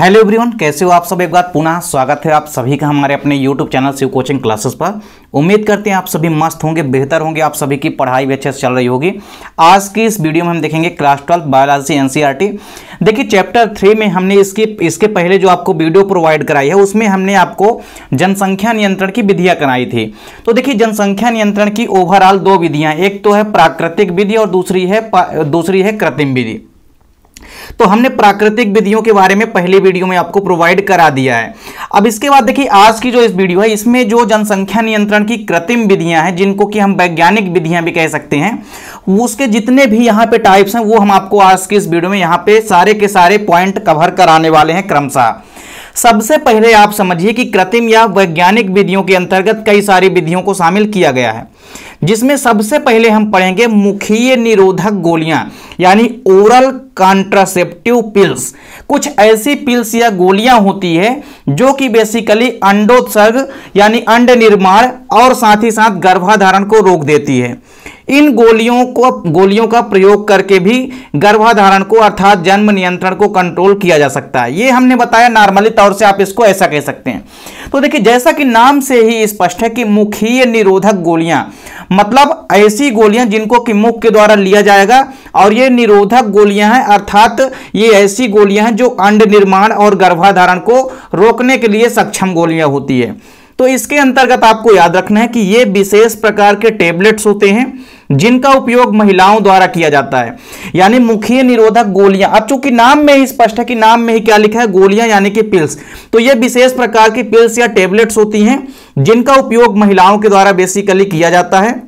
Hello everyone, कैसे हो आप सब। एक बार पुनः स्वागत है आप सभी का हमारे अपने YouTube channel Shiv coaching classes पर। उम्मीद करते हैं आप सभी मस्त होंगे, बेहतर होंगे, आप सभी की पढ़ाई भी अच्छे से चल रही होगी। आज की इस वीडियो में हम देखेंगे क्लास 12 बायोलॉजी एनसीईआरटी। देखिए चैप्टर 3 में हमने इसके पहले जो आपको वीडियो प्रोवाइड कराई है उसमें हमने आपको जनसंख्या नियंत्रण की विधियाँ कराई थी। तो देखिए जनसंख्या नियंत्रण की ओवरऑल दो विधियाँ, एक तो है प्राकृतिक विधि और दूसरी है कृत्रिम विधि। तो हमने प्राकृतिक विधियों के बारे में पहले वीडियो में आपको प्रोवाइड करा दिया है। अब इसके बाद देखिए आज की जो इस वीडियो है इसमें जो जनसंख्या नियंत्रण की कृत्रिम विधियां हैं, जिनको कि हम वैज्ञानिक विधियां भी कह सकते हैं, उसके जितने भी यहाँ पे टाइप्स हैं वो हम आपको आज की इस वीडियो में यहाँ पे सारे के सारे पॉइंट कवर कराने वाले हैं क्रमशः। सबसे पहले आप समझिए कि कृत्रिम या वैज्ञानिक विधियों के अंतर्गत कई सारी विधियों को शामिल किया गया है, जिसमें सबसे पहले हम पढ़ेंगे मुखीय निरोधक गोलियां यानी ओरल कॉन्ट्रासेप्टिव पिल्स। कुछ ऐसी पिल्स या गोलियां होती है जो कि बेसिकली अंडोत्सर्ग यानी अंड निर्माण और साथ ही साथ गर्भाधारण को रोक देती है। इन गोलियों का प्रयोग करके भी गर्भाधारण को अर्थात जन्म नियंत्रण को कंट्रोल किया जा सकता है। ये हमने बताया, नॉर्मली तौर से आप इसको ऐसा कह सकते हैं। तो देखिए जैसा कि नाम से ही स्पष्ट है कि मुखीय निरोधक गोलियां मतलब ऐसी गोलियां जिनको कि मुख के द्वारा लिया जाएगा, और ये निरोधक गोलियां हैं अर्थात ये ऐसी गोलियां हैं जो अंड निर्माण और गर्भाधारण को रोकने के लिए सक्षम गोलियां होती है। तो इसके अंतर्गत आपको याद रखना है कि ये विशेष प्रकार के टेबलेट्स होते हैं जिनका उपयोग महिलाओं द्वारा किया जाता है, यानी मुखीय निरोधक गोलियां। अब चूंकि नाम में ही स्पष्ट है कि नाम में ही क्या लिखा है, गोलियां यानी कि पिल्स, तो ये विशेष प्रकार की पिल्स या टेबलेट्स होती हैं जिनका उपयोग महिलाओं के द्वारा बेसिकली किया जाता है।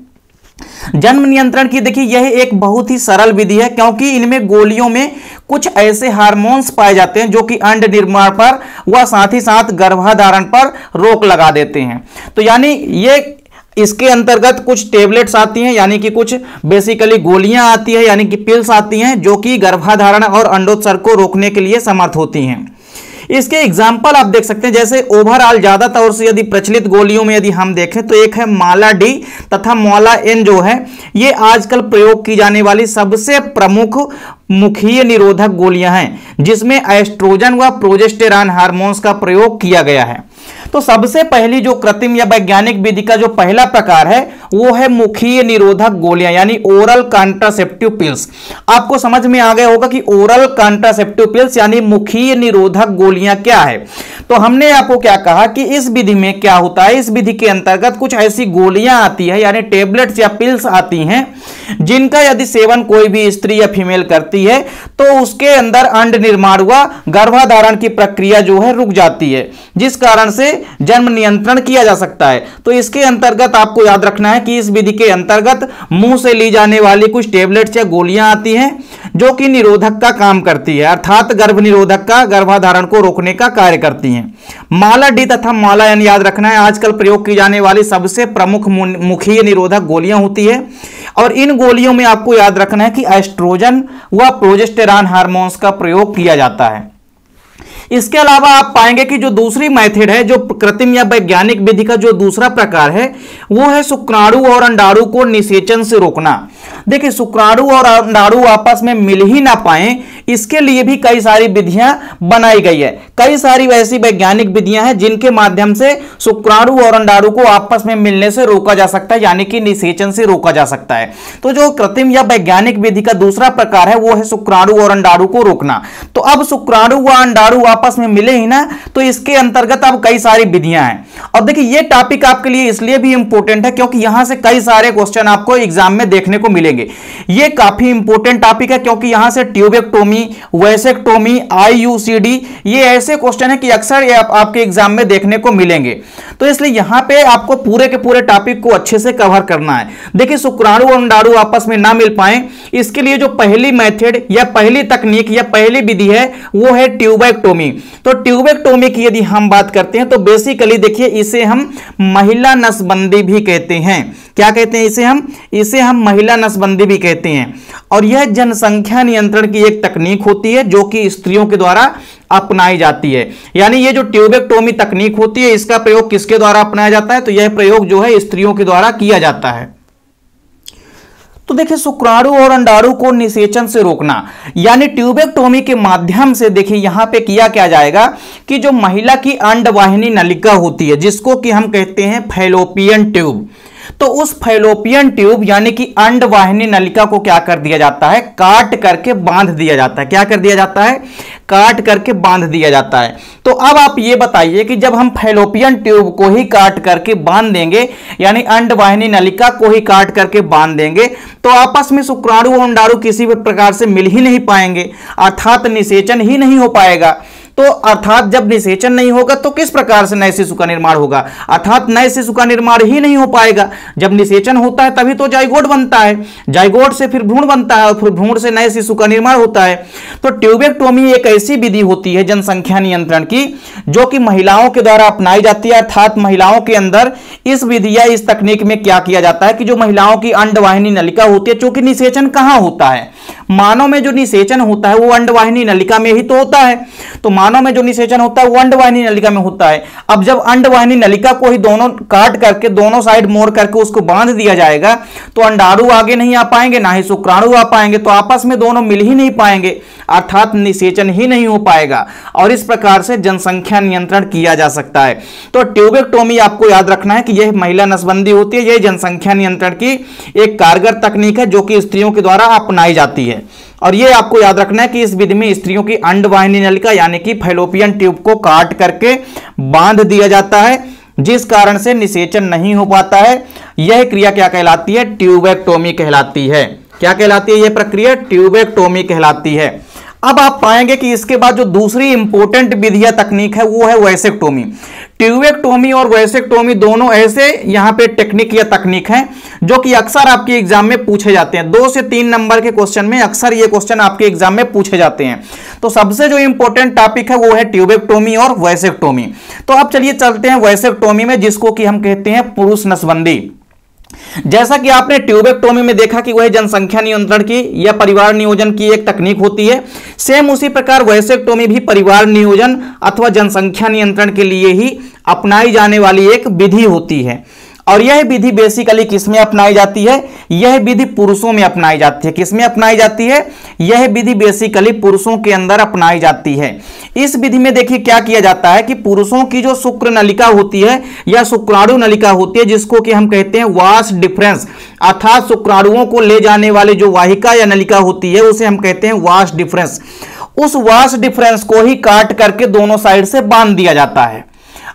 जन्म नियंत्रण की देखिए यह एक बहुत ही सरल विधि है, क्योंकि इनमें गोलियों में कुछ ऐसे हार्मोन्स पाए जाते हैं जो कि अंड निर्माण पर व साथ ही साथ गर्भाधारण पर रोक लगा देते हैं। तो यानी ये इसके अंतर्गत कुछ टेबलेट्स आती हैं, यानी कि कुछ बेसिकली गोलियां आती है, यानी कि पिल्स आती हैं जो कि गर्भाधारण और अंडोत्सर्ग को रोकने के लिए समर्थ होती हैं। इसके एग्जाम्पल आप देख सकते हैं, जैसे ओवरऑल ज्यादातर से यदि प्रचलित गोलियों में यदि हम देखें तो एक है माला डी तथा माला एन, जो है ये आजकल प्रयोग की जाने वाली सबसे प्रमुख मुखीय निरोधक गोलियां हैं, जिसमें एस्ट्रोजन व प्रोजेस्टेरॉन हार्मोन्स का प्रयोग किया गया है। तो सबसे पहली जो कृत्रिम या वैज्ञानिक विधि का जो पहला प्रकार है वो है मुखीय निरोधक गोलियां यानी ओरल कॉन्ट्रासेप्टिव पिल्स। आपको समझ में आ गया होगा कि ओरल कॉन्ट्रासेप्टिव पिल्स यानी मुखीय निरोधक गोलियां क्या है। तो हमने आपको क्या कहा कि इस विधि में क्या होता है, इस विधि के अंतर्गत कुछ ऐसी गोलियां आती है यानी टेबलेट्स या पिल्स आती हैं जिनका यदि सेवन कोई भी स्त्री या फीमेल करती है तो उसके अंदर अंड निर्माण हुआ गर्भाधारण की प्रक्रिया जो है रुक जाती है, जिस कारण से जन्म नियंत्रण किया जा सकता है। तो इसके अंतर्गत आपको याद रखना है कि इस विधि के अंतर्गत मुंह से ली जाने वाली कुछ टेबलेट्स या गोलियां आती हैं जो कि निरोधक का काम करती है, अर्थात गर्भ निरोधक का, गर्भाधारण को रोकने का कार्य करती हैं। माला डी तथा माला एन याद रखना है आजकल प्रयोग की जाने वाली सबसे प्रमुख मुखीय निरोधक गोलियां होती है, और इन गोलियों में आपको याद रखना है कि एस्ट्रोजन व प्रोजेस्टेरॉन हार्मोन्स का प्रयोग किया जाता है। इसके अलावा आप पाएंगे कि जो दूसरी मेथड है, जो कृत्रिम या वैज्ञानिक विधि का जो दूसरा प्रकार है वो है शुक्राणु और अंडाणु को निषेचन से रोकना। देखिए शुक्राणु और अंडाणु आपस में मिल ही ना पाए, इसके लिए भी कई सारी विधियां बनाई गई है। कई सारी ऐसी वैज्ञानिक विधियां हैं जिनके माध्यम से शुक्राणु और अंडाणु को आपस में मिलने से रोका जा सकता है, यानी कि निषेचन से रोका जा सकता है। तो जो कृत्रिम या वैज्ञानिक विधि का दूसरा प्रकार है वो है शुक्राणु और अंडाणु को रोकना। तो अब शुक्राणु व अंडाणु आपस में मिले ही ना, तो इसके अंतर्गत अब कई सारी विधियां हैं। और देखिए ये टॉपिक आपके लिए इसलिए भी इंपॉर्टेंट है क्योंकि यहां से कई सारे क्वेश्चन आपको एग्जाम में देखने को मिलेंगे। ये काफी इंपॉर्टेंट टॉपिक है क्योंकि यहां से ट्यूबेक्टोमी, वैसेक्टोमी, आईयूसीडी, ये ऐसे क्वेश्चन है कि अक्सर ये आपके एग्जाम में देखने को मिलेंगे। तो इसलिए यहां पे आपको पूरे के पूरे टॉपिक को अच्छे से कवर करना है। देखिए शुक्राणु और अंडाणु आपस में ना मिल पाए, इसके लिए जो पहली मेथड या पहली तकनीक या पहली विधि है वो है ट्यूबेक्टोमी। तो ट्यूबेक्टोमी की यदि हम बात करते हैं तो बेसिकली देखिए इसे हम महिला नसबंदी भी कहते हैं। क्या कहते हैं इसे हम महिला नसबंदी भी कहते हैं। और यह जनसंख्या नियंत्रण की एक तकनीक होती है जो कि स्त्रियों के द्वारा अपनाई जाती है। यानी ये जो ट्यूबेक्टोमी तकनीक होती है इसका प्रयोग किसके द्वारा अपनाया जाता है, तो यह प्रयोग जो है स्त्रियों के द्वारा किया जाता है। तो देखिए शुक्राणु और अंडाणु को निषेचन से रोकना यानी ट्यूबेक्टोमी के माध्यम से देखिए यहां पे किया क्या जाएगा कि जो महिला की अंडवाहिनी नलिका होती है जिसको कि हम कहते हैं फैलोपियन ट्यूब, तो उस फैलोपियन ट्यूब यानी कि अंडवाहिनी नलिका को क्या कर दिया जाता है, काट करके बांध दिया जाता है। क्या कर दिया जाता है, काट करके बांध दिया जाता है। तो अब आप ये बताइए कि जब हम फैलोपियन ट्यूब को ही काट करके बांध देंगे यानी अंडवाहिनी नलिका को ही काट करके बांध देंगे तो आपस में शुक्राणु और अंडाणु किसी भी प्रकार से मिल ही नहीं पाएंगे, अर्थात निषेचन ही नहीं हो पाएगा। तो अर्थात जब निषेचन नहीं होगा तो किस प्रकार से नए शिशु का निर्माण होगा, अर्थात नए शिशु का निर्माण ही नहीं हो पाएगा। जब निषेचन होता है तभी तो जाइगोट बनता है, जाइगोट से फिर भ्रूण बनता है और फिर भ्रूण से नए शिशु का निर्माण होता है। तो ट्यूबेक्टोमी एक ऐसी विधि होती है जनसंख्या नियंत्रण की जो कि महिलाओं के द्वारा अपनाई जाती है, अर्थात महिलाओं के अंदर इस विधि या इस तकनीक में क्या किया जाता है कि जो महिलाओं की अंडवाहिनी नलिका होती है, चूंकि निषेचन कहां होता है, मानव में जो निषेचन होता है वो अंडवाहिनी नलिका में ही तो होता है। तो मानव में जो निषेचन होता है वो अंडवाहिनी नलिका में होता है। अब जब अंडवाहिनी नलिका को ही दोनों काट करके दोनों साइड मोड़ करके उसको बांध दिया जाएगा तो अंडाणु आगे नहीं आ पाएंगे, ना ही शुक्राणु आ पाएंगे, तो आपस में दोनों मिल ही नहीं पाएंगे, अर्थात निषेचन ही नहीं हो पाएगा। और इस प्रकार से जनसंख्या नियंत्रण किया जा सकता है। तो ट्यूबेक्टोमी आपको याद रखना है कि यह महिला नसबंदी होती है, यह जनसंख्या नियंत्रण की एक कारगर तकनीक है जो कि स्त्रियों के द्वारा अपनाई जाती है। और ये आपको याद रखना है कि इस विधि में स्त्रियों की अंडवाहिनी नलिका यानी कि फैलोपियन ट्यूब को काट करके बांध दिया जाता है, जिस कारण से निषेचन नहीं हो पाता है। यह क्रिया क्या कहलाती है, ट्यूबेक्टोमी कहलाती है। क्या कहलाती है यह प्रक्रिया, ट्यूबेक्टोमी कहलाती है। अब आप पाएंगे कि इसके बाद जो दूसरी इंपॉर्टेंट विधि या तकनीक है वो है वैसेक्टोमी। ट्यूबेक्टोमी और वैसेक्टोमी दोनों ऐसे यहाँ पे टेक्निक या तकनीक हैं जो कि अक्सर आपके एग्जाम में पूछे जाते हैं। 2 से 3 नंबर के क्वेश्चन में अक्सर ये क्वेश्चन आपके एग्जाम में पूछे जाते हैं। तो सबसे जो इंपॉर्टेंट टॉपिक है वो है ट्यूबेक्टोमी और वैसेक्टोमी। तो अब चलिए चलते हैं वैसेक्टोमी में, जिसको कि हम कहते हैं पुरुष नसबंदी। जैसा कि आपने ट्यूबेक्टोमी में देखा कि वह जनसंख्या नियंत्रण की या परिवार नियोजन की एक तकनीक होती है, सेम उसी प्रकार वैसेक्टोमी भी परिवार नियोजन अथवा जनसंख्या नियंत्रण के लिए ही अपनाई जाने वाली एक विधि होती है। और यह विधि बेसिकली किसमें अपनाई जाती है, यह विधि पुरुषों में अपनाई जाती है। किसमें अपनाई जाती है, यह विधि बेसिकली पुरुषों के अंदर अपनाई जाती है। इस विधि में देखिए क्या किया जाता है कि पुरुषों की जो शुक्र नलिका होती है या शुक्राणु नलिका होती है, जिसको कि हम कहते हैं वास डिफरेंस, अर्थात शुक्राणुओं को ले जाने वाली जो वाहिका या नलिका होती है उसे हम कहते हैं वास डिफरेंस। उस वास डिफरेंस को ही काट करके दोनों साइड से बांध दिया जाता है।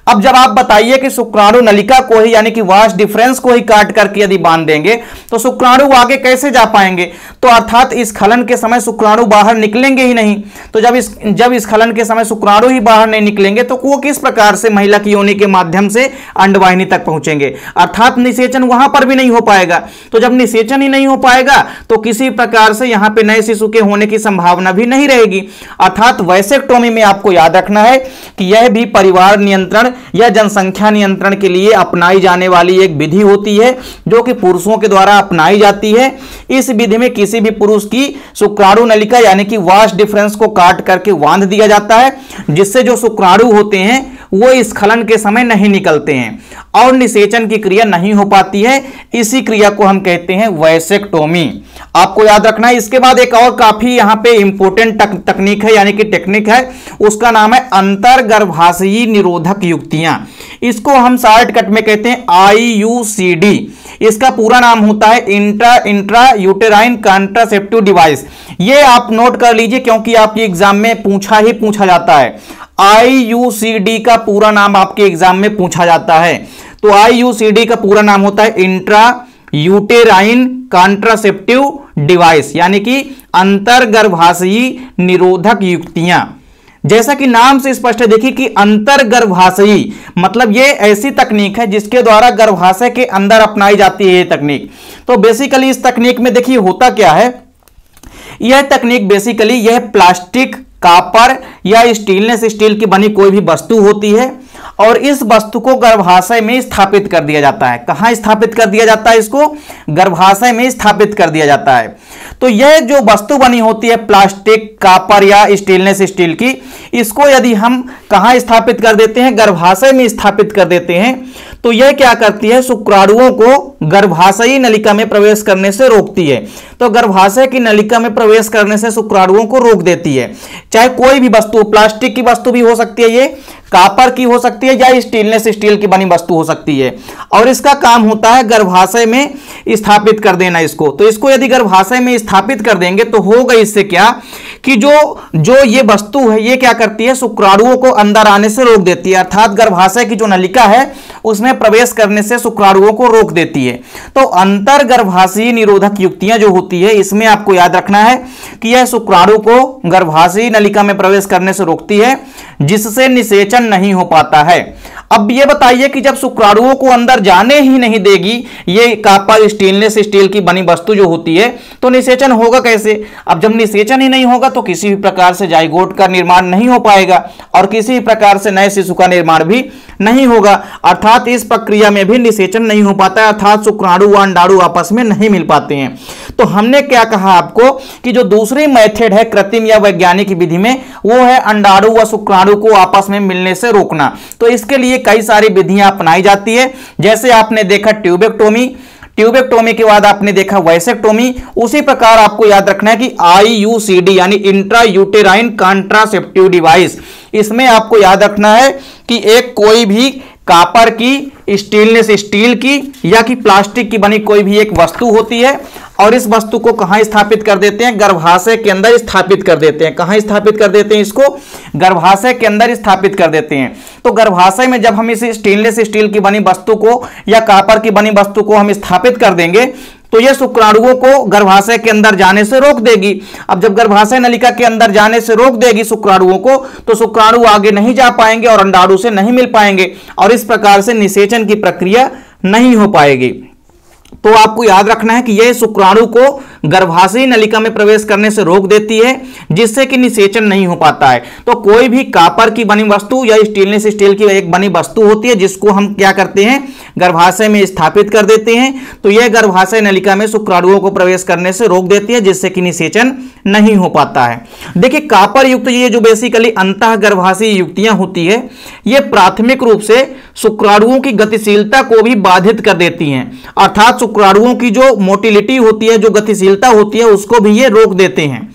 अब जब आप बताइए कि शुक्राणु नलिका को ही यानी कि वास डिफरेंस को ही काट करके यदि बांध देंगे तो शुक्राणु आगे कैसे जा पाएंगे, तो अर्थात इस स्खलन के समय शुक्राणु बाहर निकलेंगे ही नहीं। तो जब इस स्खलन के समय शुक्राणु ही बाहर नहीं निकलेंगे तो वो किस प्रकार से महिला की योनि के माध्यम से अंडवाहिनी तक पहुंचेंगे, अर्थात निषेचन वहां पर भी नहीं हो पाएगा। तो जब निषेचन ही नहीं हो पाएगा तो किसी प्रकार से यहां पे नए शिशु के होने की संभावना भी नहीं रहेगी। अर्थात वैसेक्टोमी में आपको याद रखना है कि यह भी परिवार नियंत्रण या जनसंख्या नियंत्रण के लिए अपनाई जाने वाली एक विधि होती है जो कि पुरुषों के द्वारा अपनाई जाती है। इस विधि में किसी भी पुरुष की शुक्राणु नलिका यानी कि वास डिफरेंस को काट करके बांध दिया जाता है, जिससे जो शुक्राणु होते हैं वो इस स्खलन के समय नहीं निकलते हैं और निषेचन की क्रिया नहीं हो पाती है। इसी क्रिया को हम कहते हैं वैसेक्टोमी। आपको याद रखना है। इसके बाद एक और काफी यहाँ पे इंपॉर्टेंट तकनीक है यानी कि टेक्निक है, उसका नाम है अंतर्गर्भाशयी निरोधक युक्तियां। इसको हम शॉर्टकट में कहते हैं IUCD। इसका पूरा नाम होता है इंट्रा यूटेराइन कॉन्ट्रासेप्टिव डिवाइस। ये आप नोट कर लीजिए क्योंकि आपके एग्जाम में पूछा जाता है। IUCD का पूरा नाम आपके एग्जाम में पूछा जाता है। तो IUCD का पूरा नाम होता है इंट्रा यूटेराइन कॉन्ट्रासेप्टिव डिवाइस यानी कि अंतर्गर्भाशयी निरोधक युक्तियां। जैसा कि नाम से स्पष्ट है, देखिए कि अंतर्गर्भाशयी मतलब ये ऐसी तकनीक है जिसके द्वारा गर्भाशय के अंदर अपनाई जाती है ये तकनीक। तो बेसिकली इस तकनीक में देखिए होता क्या है, यह तकनीक बेसिकली यह प्लास्टिक, कॉपर या स्टेनलेस स्टील की बनी कोई भी वस्तु होती है और इस वस्तु को गर्भाशय में स्थापित कर दिया जाता है। कहां स्थापित कर दिया जाता है, इसको गर्भाशय में स्थापित कर दिया जाता है। तो यह जो वस्तु बनी होती है प्लास्टिक, कॉपर या स्टेनलेस स्टील की, इसको यदि हम कहां स्थापित कर देते हैं, गर्भाशय में स्थापित कर देते हैं, तो यह क्या करती है, शुक्राणुओं को गर्भाशयी नलिका में प्रवेश करने से रोकती है। तो गर्भाशय की नलिका में प्रवेश करने से शुक्राणुओं को रोक देती है। चाहे कोई भी वस्तु, प्लास्टिक की वस्तु भी हो सकती है, ये कॉपर की हो सकती है, या स्टेनलेस स्टील की बनी वस्तु हो सकती है, और इसका काम होता है गर्भाशय में स्थापित कर देना इसको। तो इसको यदि गर्भाशय में स्थापित कर देंगे तो होगा इससे क्या कि जो ये वस्तु है ये क्या करती है, शुक्राणुओं को अंदर आने से रोक देती है, अर्थात गर्भाशय की जो नलिका है उसमें प्रवेश करने से शुक्राणुओं को रोक देती है। तो अंतर गर्भाशयी निरोधक युक्तियां जो होती है, इसमें आपको याद रखना है कि यह शुक्राणु को गर्भाशयी नलिका में प्रवेश करने से रोकती है, जिससे निषेचन नहीं हो पाता है। अब ये बताइए कि जब शुक्राणुओं को अंदर जाने ही नहीं देगी ये कॉपर स्टेनलेस स्टील की बनी वस्तु जो होती है, तो निषेचन होगा कैसे? अब जब निषेचन ही नहीं होगा तो किसी भी प्रकार से जाइगोट का निर्माण नहीं हो पाएगा और किसी भी प्रकार से नए शिशु का निर्माण भी नहीं होगा, अर्थात इस प्रक्रिया में भी निषेचन नहीं हो पाता है, अर्थात शुक्राणु व अंडाणु आपस में नहीं मिल पाते हैं। तो हमने क्या कहा आपको कि जो दूसरी मेथड है कृत्रिम या वैज्ञानिक विधि में, वो है अंडाणु व शुक्राणु को आपस में मिलने से रोकना। तो इसके लिए कई सारी विधियां अपनाई जाती है, जैसे आपने देखा ट्यूबेक्टोमी के बाद आपने देखा वैसेक्टोमी। उसी प्रकार आपको याद रखना है कि IUCD यानी इंट्रा यूटेराइन कॉन्ट्रासेप्टिव डिवाइस, इसमें आपको याद रखना है कि एक कोई भी कॉपर की, स्टेनलेस स्टील की या कि प्लास्टिक की बनी कोई भी एक वस्तु होती है, और इस वस्तु को कहां स्थापित कर देते हैं, गर्भाशय के अंदर स्थापित कर देते हैं। कहां स्थापित कर देते हैं इसको? गर्भाशय के अंदर स्थापित कर देते हैं। तो गर्भाशय में जब हम इस स्टेनलेस स्टील की बनी वस्तु को या कॉपर की बनी वस्तु को हम स्थापित कर देंगे तो यह शुक्राणुओं को गर्भाशय के अंदर जाने से रोक देगी। अब जब गर्भाशय नलिका के अंदर जाने से रोक देगी शुक्राणुओं को, तो शुक्राणु आगे नहीं जा पाएंगे और अंडाणु से नहीं मिल पाएंगे, और इस प्रकार से निषेचन की प्रक्रिया नहीं हो पाएगी। तो आपको याद रखना है कि यह शुक्राणु को गर्भाशयी नलिका में प्रवेश करने से रोक देती है, जिससे कि निषेचन नहीं हो पाता है। तो कोई भी कॉपर की बनी वस्तु या स्टेनलेस स्टील की एक बनी वस्तु होती है जिसको हम क्या करते हैं, गर्भाशय में स्थापित कर देते हैं, तो यह गर्भाशय नलिका में शुक्राणुओं को प्रवेश करने से रोक देती है, जिससे कि निषेचन नहीं हो पाता है। देखिए कॉपर युक्त ये जो बेसिकली अंतः गर्भाशयी युक्तियां होती है, ये प्राथमिक रूप से शुक्राणुओं की गतिशीलता को भी बाधित कर देती हैं, अर्थात शुक्राणुओं की जो मोटिलिटी होती है, जो गतिशीलता होती है, उसको भी ये रोक देते हैं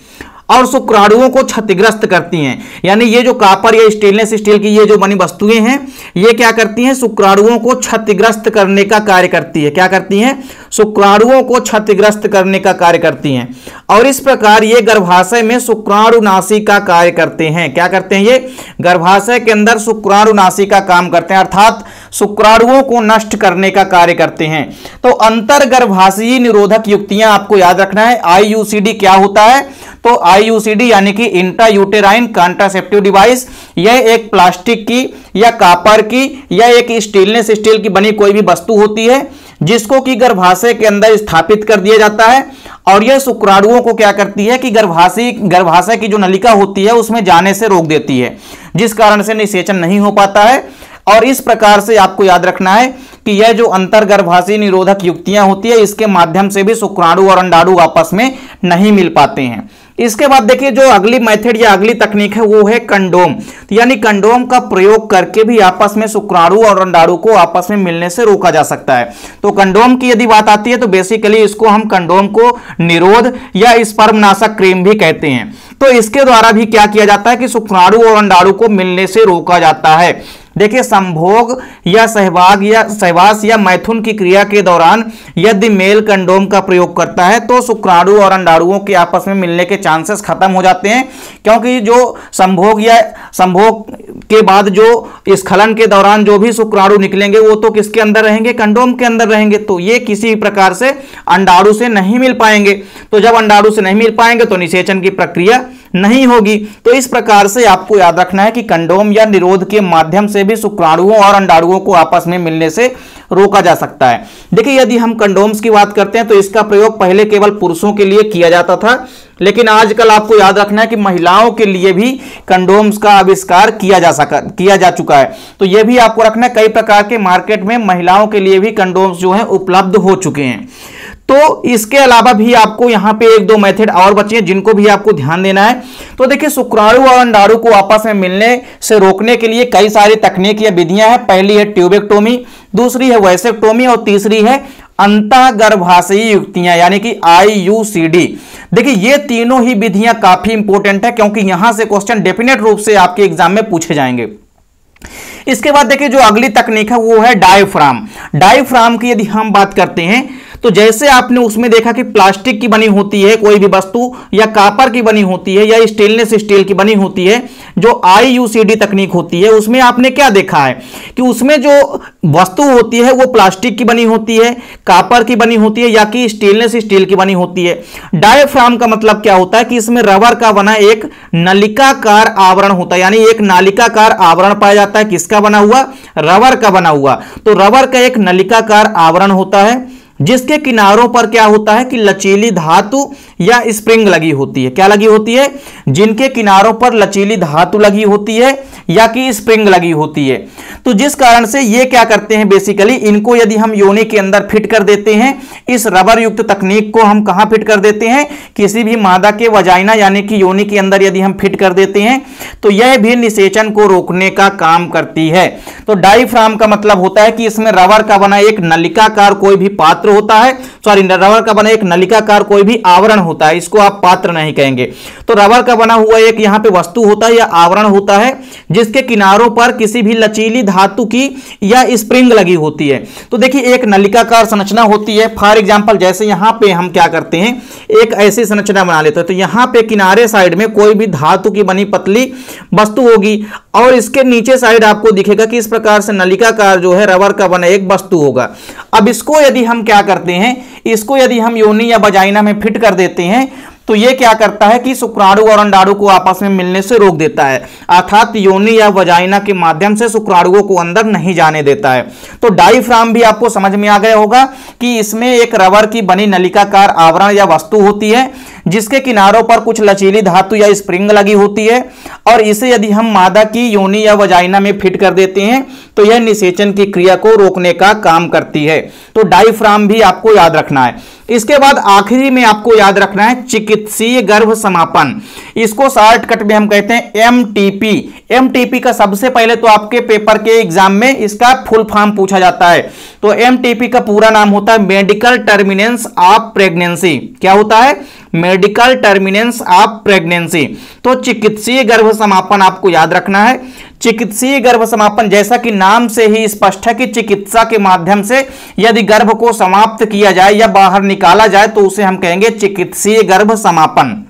और शुक्राणुओं को क्षतिग्रस्त करती हैं। यानी ये जो कॉपर या स्टेनलेस स्टील की ये जो बनी वस्तुएं हैं, ये क्या करती हैं, शुक्राणुओं को क्षतिग्रस्त करने का कार्य करती है। क्या करती हैं? शुक्राणुओं को क्षतिग्रस्त करने का कार्य करती हैं, और इस प्रकार ये गर्भाशय में शुक्राणुनाशी का कार्य करते हैं। क्या करते हैं? ये गर्भाशय के अंदर शुक्राणुनाशी का काम करते हैं, अर्थात शुक्राणुओं को नष्ट करने का कार्य करते हैं। तो अंतर गर्भाशयी निरोधक युक्तियां आपको याद रखना है। IUCD क्या होता है? तो IUCD यानी कि इंट्रा यूटेराइन कॉन्ट्रासेप्टिव डिवाइस, यह एक प्लास्टिक की या कॉपर की या एक स्टेनलेस स्टील की बनी कोई भी वस्तु होती है जिसको कि गर्भाशय के अंदर स्थापित कर दिया जाता है, और यह शुक्राणुओं को क्या करती है कि गर्भाशय की जो नलिका होती है उसमें जाने से रोक देती है, जिस कारण से निषेचन नहीं हो पाता है। और इस प्रकार से आपको याद रखना है कि यह जो अंतर्गर्भाशयी निरोधक युक्तियां होती है, इसके माध्यम से भी शुक्राणु और अंडाणु आपस में नहीं मिल पाते हैं। इसके बाद देखिए जो अगली मेथड या अगली तकनीक है वो है कंडोम। यानी कंडोम का प्रयोग करके भी आपस में शुक्राणु और अंडाणु को आपस में मिलने से रोका जा सकता है। तो कंडोम की यदि बात आती है तो बेसिकली इसको हम कंडोम को निरोध या स्पर्मनाशक क्रीम भी कहते हैं। तो इसके द्वारा भी क्या किया जाता है कि शुक्राणु और अंडाणु को मिलने से रोका जाता है। देखिए संभोग या सहवास या मैथुन की क्रिया के दौरान यदि मेल कंडोम का प्रयोग करता है तो शुक्राणु और अंडाणुओं के आपस में मिलने के चांसेस खत्म हो जाते हैं, क्योंकि जो संभोग के बाद जो स्खलन के दौरान जो भी शुक्राणु निकलेंगे वो तो किसके अंदर रहेंगे, कंडोम के अंदर रहेंगे। तो ये किसी प्रकार से अंडाणु से नहीं मिल पाएंगे। तो जब अंडाणु से नहीं मिल पाएंगे तो निषेचन की प्रक्रिया नहीं होगी। तो इस प्रकार से आपको याद रखना है कि कंडोम या निरोध के माध्यम से भी शुक्राणुओं और अंडाणुओं को आपस में मिलने से रोका जा सकता है। देखिए यदि हम कंडोम्स की बात करते हैं तो इसका प्रयोग पहले केवल पुरुषों के लिए किया जाता था, लेकिन आजकल आपको याद रखना है कि महिलाओं के लिए भी कंडोम्स का आविष्कार किया जा चुका है। तो यह भी आपको रखना है, कई प्रकार के मार्केट में महिलाओं के लिए भी कंडोम्स जो है उपलब्ध हो चुके हैं। तो इसके अलावा भी आपको यहां पे एक दो मेथड और बचे हैं जिनको भी आपको ध्यान देना है। तो देखिए, शुक्राणु और अंडाणु को आपस में मिलने से रोकने के लिए कई सारी तकनीक या विधियां हैं। पहली है ट्यूबेक्टोमी, दूसरी है वैसेक्टोमी और तीसरी है अंतःगर्भाशयी युक्तियां यानी कि IUCD। देखिए, ये तीनों ही विधियां काफी इंपॉर्टेंट है क्योंकि यहां से क्वेश्चन डेफिनेट रूप से आपके एग्जाम में पूछे जाएंगे। इसके बाद देखिए, जो अगली तकनीक है वो है डायफ्राम। डायफ्राम की यदि हम बात करते हैं तो जैसे आपने उसमें देखा कि प्लास्टिक की बनी होती है कोई भी वस्तु, या कॉपर की बनी होती है, या स्टेनलेस स्टील की बनी होती है, जो IUCD तकनीक होती है उसमें आपने क्या देखा है कि उसमें जो वस्तु होती है वो प्लास्टिक की बनी होती है, कॉपर की बनी होती है, या कि स्टेनलेस स्टील की बनी होती है। डायफ्राम का मतलब क्या होता है कि इसमें रबर का बना एक नलिकाकार आवरण होता है, यानी एक नालिकाकार आवरण पाया जाता है। किसका बना हुआ? रबर का बना हुआ। तो रबर का एक नलिकाकार आवरण होता है जिसके किनारों पर क्या होता है कि लचीली धातु या स्प्रिंग लगी होती है। क्या लगी होती है? जिनके किनारों पर लचीली धातु लगी होती है या कि स्प्रिंग लगी होती है। तो जिस कारण से ये क्या करते हैं, बेसिकली इनको यदि हम योनि के अंदर फिट कर देते हैं, इस रबर युक्त तकनीक को हम कहां फिट कर देते हैं? किसी भी मादा के वजाइना यानी कि योनि के अंदर यदि हम फिट कर देते हैं तो यह भी निषेचन को रोकने का काम करती है। तो डायफ्राम का मतलब होता है कि इसमें रबर का बना एक नलिकाकार कोई भी पात्र होता है, रबर का बना एक नलिकाकार कोई भी आवरण होता है, इसको आप पात्र नहीं कहेंगे। तो रबर का बना हुआ एक यहां पे वस्तु होता है या आवरण होता है जिसके किनारों पर किसी भी लचीली धातु की या स्प्रिंग लगी होती है। तो देखिए, एक नलिकाकार संरचना होती है। फॉर एग्जांपल, जैसे यहां पे हम क्या करते हैं, एक ऐसी संरचना बना लेते हैं। तो यहां पे किनारे साइड में कोई भी धातु की बनी पतली वस्तु होगी और इसके नीचे साइड आपको दिखेगा कि इस प्रकार से नलिकाकार जो है रबर का बना एक वस्तु होगा। अब इसको यदि हम क्या करते हैं, इसको यदि हम योनि या वजाइना में फिट कर देते हैं तो ये क्या करता है कि शुक्राणु और अंडाणु को आपस में मिलने से रोक देता है, अर्थात योनि या वजाइना के माध्यम से शुक्राणुओं को अंदर नहीं जाने देता है। तो डायफ्राम भी आपको समझ में आ गया होगा कि इसमें एक रबर की बनी नलिकाकार आवरण या वस्तु होती है जिसके किनारों पर कुछ लचीली धातु या स्प्रिंग लगी होती है, और इसे यदि हम मादा की योनि या वजाइना में फिट कर देते हैं तो यह निषेचन की क्रिया को रोकने का काम करती है। तो डायफ्राम भी आपको याद रखना है। इसके बाद आखिरी में आपको याद रखना है चिकित्सीय गर्भ समापन। इसको शॉर्टकट में हम कहते हैं MTP। MTP का सबसे पहले तो आपके पेपर के एग्जाम में इसका फुल फॉर्म पूछा जाता है। तो MTP का पूरा नाम होता है मेडिकल टर्मिनेंस ऑफ प्रेगनेंसी। क्या होता है? Medical termination of pregnancy. तो चिकित्सीय गर्भ समापन आपको याद रखना है। चिकित्सीय गर्भ समापन, जैसा कि नाम से ही स्पष्ट है कि चिकित्सा के माध्यम से यदि गर्भ को समाप्त किया जाए या बाहर निकाला जाए तो उसे हम कहेंगे चिकित्सीय गर्भ समापन।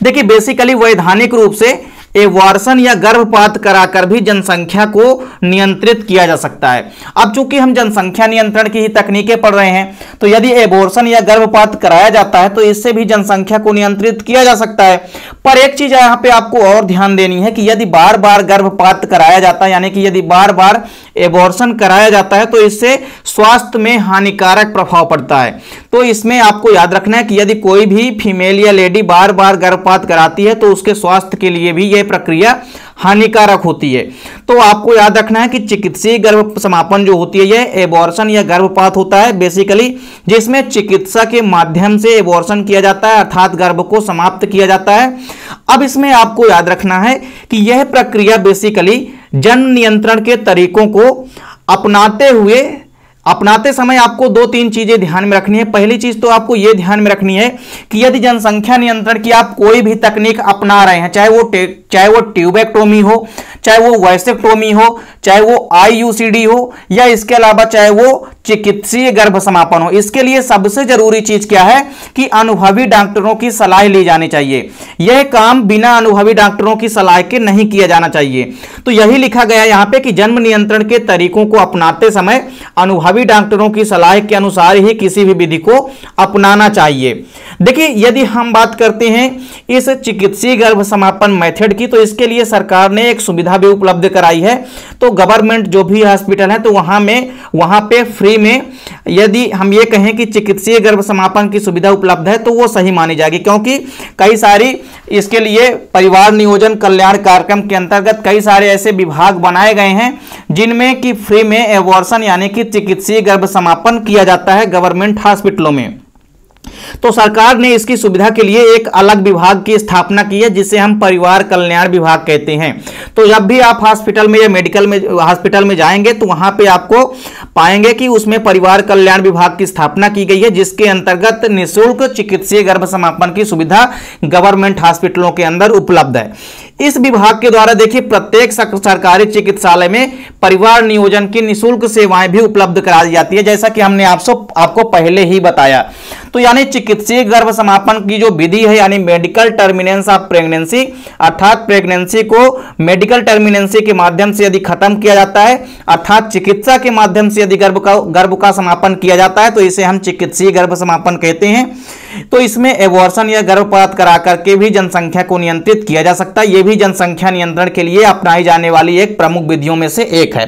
देखिए, बेसिकली वैधानिक रूप से एबॉर्शन या गर्भपात कराकर भी जनसंख्या को नियंत्रित किया जा सकता है। अब चूंकि हम जनसंख्या नियंत्रण की ही तकनीकें पढ़ रहे हैं तो यदि एबॉर्शन या गर्भपात कराया जाता है तो इससे भी जनसंख्या को नियंत्रित किया जा सकता है। पर एक चीज यहां पे आपको और ध्यान देनी है कि यदि बार बार गर्भपात कराया जाता है, यानी कि यदि बार बार एबॉर्शन कराया जाता है तो इससे स्वास्थ्य में हानिकारक प्रभाव पड़ता है। तो इसमें आपको याद रखना है कि यदि कोई भी फीमेल या लेडी बार बार गर्भपात कराती है तो उसके स्वास्थ्य के लिए भी यह प्रक्रिया हानिकारक होती है। तो आपको याद रखना है कि चिकित्सीय गर्भ समापन जो होती है यह एबॉर्शन या गर्भपात होता है बेसिकली, जिसमें चिकित्सा के माध्यम से एबॉर्शन किया जाता है, अर्थात गर्भ को समाप्त किया जाता है। अब इसमें आपको याद रखना है कि यह प्रक्रिया बेसिकली जन्म नियंत्रण के तरीकों को अपनाते समय आपको दो तीन चीजें ध्यान में रखनी है। पहली चीज तो आपको यह ध्यान में रखनी है कि यदि जनसंख्या नियंत्रण की आप कोई भी तकनीक अपना रहे हैं, चाहे वो ट्यूबेक्टोमी हो, चाहे वो वैसेक्टोमी हो, चाहे वो IUCD हो, या इसके अलावा चाहे वो चिकित्सीय गर्भ समापन हो, इसके लिए सबसे जरूरी चीज क्या है कि अनुभवी डॉक्टरों की सलाह ली जानी चाहिए। यह काम बिना अनुभवी डॉक्टरों की सलाह के नहीं किया जाना चाहिए। तो यही लिखा गया यहां पे कि जन्म नियंत्रण के तरीकों को अपनाते समय अनुभवी डॉक्टरों की सलाह के अनुसार ही किसी भी विधि को अपनाना चाहिए। देखिए, यदि हम बात करते हैं इस चिकित्सीय गर्भ समापन मेथड की तो इसके लिए सरकार ने एक सुविधा सुविधा भी उपलब्ध कराई है। तो गवर्नमेंट जो भी हॉस्पिटल है तो वहां पे फ्री में यदि हम ये कहें कि चिकित्सीय गर्भ समापन की सुविधा उपलब्ध है तो वो सही मानी जाएगी, क्योंकि कई सारी इसके लिए परिवार नियोजन कल्याण कार्यक्रम के अंतर्गत कई सारे ऐसे विभाग बनाए गए हैं जिनमें कि फ्री में एबॉर्शन यानी कि चिकित्सीय गर्भ समापन किया जाता है गवर्नमेंट हॉस्पिटलों में। तो सरकार ने इसकी सुविधा के लिए एक अलग विभाग की स्थापना की है जिसे हम परिवार कल्याण विभाग कहते हैं। तो जब भी आप हॉस्पिटल में या मेडिकल में हॉस्पिटल में जाएंगे तो वहां पे आपको पाएंगे कि उसमें परिवार कल्याण विभाग की स्थापना की गई है, जिसके अंतर्गत निःशुल्क चिकित्सीय गर्भ समापन की सुविधा गवर्नमेंट हॉस्पिटलों के अंदर उपलब्ध है। इस विभाग के द्वारा देखिए प्रत्येक सरकारी चिकित्सालय में परिवार नियोजन की निःशुल्क सेवाएं भी उपलब्ध करा दी जाती है, जैसा कि हमने आपको पहले ही बताया। तो यानी चिकित्सीय गर्भ समापन की जो विधि है यानी मेडिकल टर्मिनेंस ऑफ प्रेगनेंसी, अर्थात प्रेगनेंसी को मेडिकल टर्मिनेंसी के माध्यम से यदि खत्म किया जाता है, अर्थात चिकित्सा के माध्यम से यदि गर्भ का समापन किया जाता है तो इसे हम चिकित्सीय गर्भ समापन कहते हैं। तो इसमें एबॉर्शन या गर्भपात करा करके भी जनसंख्या को नियंत्रित किया जा सकता है। यह भी जनसंख्या नियंत्रण के लिए अपनाई जाने वाली एक प्रमुख विधियों में से एक है।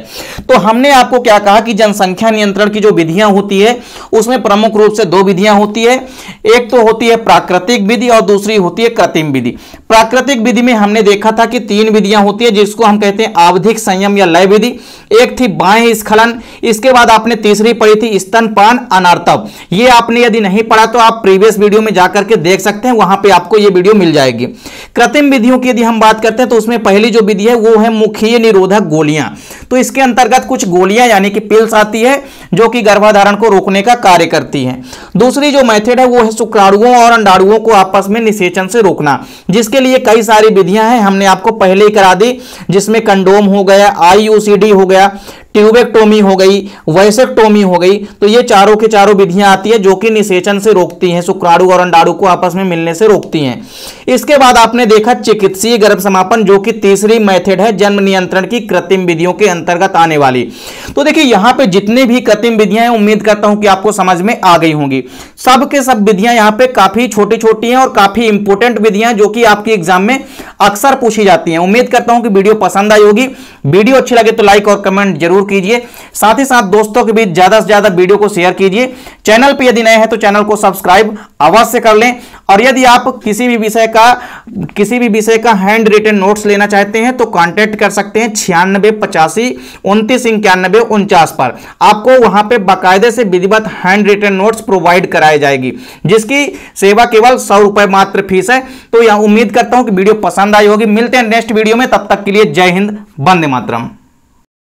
तो हमने आपको क्या कहा कि जनसंख्या नियंत्रण की जो विधियां होती है उसमें प्रमुख रूप से दो विधियां होती है, एक तो होती है प्राकृतिक विधि और दूसरी होती है कृत्रिम विधि। प्राकृतिक विधि में हमने देखा था कि तीन विधियां होती है जिसको हम कहते हैं आवधिक संयम या लय विधि, एक थी बाह्य स्खलन, इसके बाद आपने तीसरी पढ़ी थी स्तनपान अनार्तव। ये आपने यदि नहीं पढ़ा तो आप प्रीवियस वीडियो में जाकर के देख सकते हैं, वहां पे आपको ये वीडियो मिल जाएगी। कृत्रिम विधियों की यदि हम बात करते हैं तो उसमें पहली जो विधि है वो है मुखीय निरोधक गोलियां। तो इसके अंतर्गत कुछ गोलियां यानी कि पिल्स आती है जो कि गर्भाधारण को रोकने का कार्य करती हैं। दूसरी जो मेथड है वो है शुक्राणुओं और अंडाणुओं को आपस में निषेचन से रोकना, जिसके लिए कई सारी विधियां हैं, हमने आपको पहले ही करा दी, जिसमें कंडोम हो गया, IUCD हो गया, ट्यूबेक्टोमी हो गई, वैसेक्टोमी हो गई। तो ये चारों के चारों विधियां आती है जो कि निषेचन से रोकती हैं, शुक्राणु और अंडाणु को आपस में मिलने से रोकती हैं। इसके बाद आपने देखा चिकित्सीय गर्भ समापन जो कि तीसरी मेथड है जन्म नियंत्रण की कृत्रिम विधियों के अंतर्गत आने वाली। तो देखिए यहां पे जितने भी कृत्रिम विधियां हैं उम्मीद करता हूं कि आपको समझ में आ गई होंगी। सब के सब विधियां यहां पे काफी छोटी छोटी हैं और काफी इंपोर्टेंट विधियां जो कि आपके एग्जाम में अक्सर पूछी जाती हैं। उम्मीद करता हूं कि वीडियो पसंद आई होगी। वीडियो अच्छी लगे तो लाइक और कमेंट जरूर कीजिए, साथ ही साथ दोस्तों के बीच ज्यादा से ज्यादा वीडियो को शेयर कीजिए। चैनल पे यदि नए हैं तो चैनल को सब्सक्राइब अवश्य कर लें। और यदि आप किसी भी विषय का हैंड रिटन नोट्स लेना चाहते हैं तो कांटेक्ट कर सकते हैं 9685299149 पर। आपको वहां पे बाकायदे से विधिवत हैंड रिटन नोट्स प्रोवाइड कराई जाएगी, जिसकी सेवा केवल 100 रुपए मात्र फीस है। तो यह उम्मीद करता हूं कि वीडियो पसंद आई होगी। मिलते हैं नेक्स्ट वीडियो में, तब तक के लिए जय हिंद, वंदे मातरम।